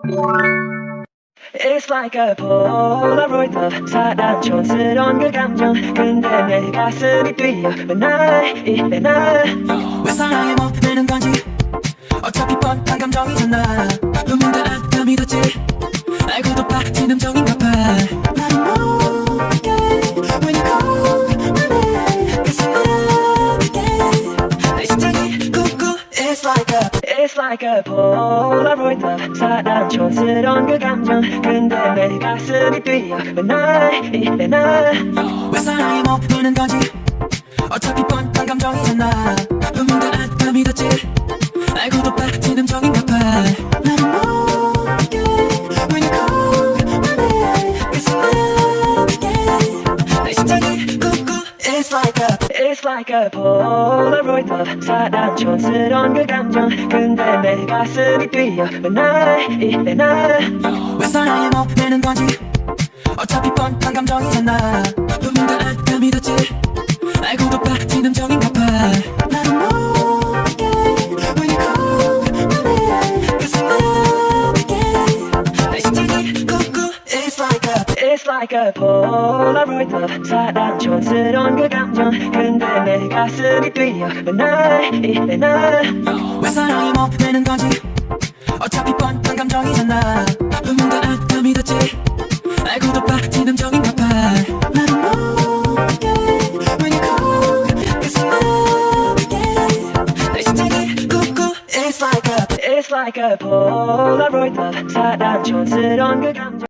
It's like a Polaroid of 사랑 촌스러운 그 감정 근데 내 가슴이 뛰어 맨날 이래 난왜 사랑에 못되는 건지 어차피 뻔한 감정이잖아 눈물도 안 믿었지 알고도 빠진 함정인가 봐 나는 모르게 When you call my name 가슴 아프게 내 심장이 꾹꾹 It's like a Polaroid of 사랑 촌스러운 그 감정 근데 내 가슴이 뛰어 맨날 이래 난왜 사랑이 못되는 건지 어차피 뻔한 감정이잖아 눈물도 안 믿었지 알고도 빠진 함정인가 봐 나는 모르게 When you call my name 가슴 아프게 내 심장이 꾹꾹 It's like a Polaroid of 사랑 촌스러운 그 감정 근데 내 가슴이 뛰어 맨날 이래 난왜 사랑이 못되는 건지 어차피 뻔한 감정이잖아 눈물도 안 믿었지 알고도 빠진 함정인가 봐 나는 모르게 When you call my name 가슴 아프게 내 심장이 꾹꾹 It's like a Polaroid of 사랑 촌스러운 그 감정 근데 내 가슴이 뛰어 맨날 이래 난왜 사랑이 못되는 건지 어차피 뻔한 감정이잖아 눈물도 안 믿었지 알고도 빠진 함정인가 봐 나는 모르게 When you call 가슴 아프게 내 심장이 꾹꾹 It's like a Polaroid of 사랑 촌스러운 그 감정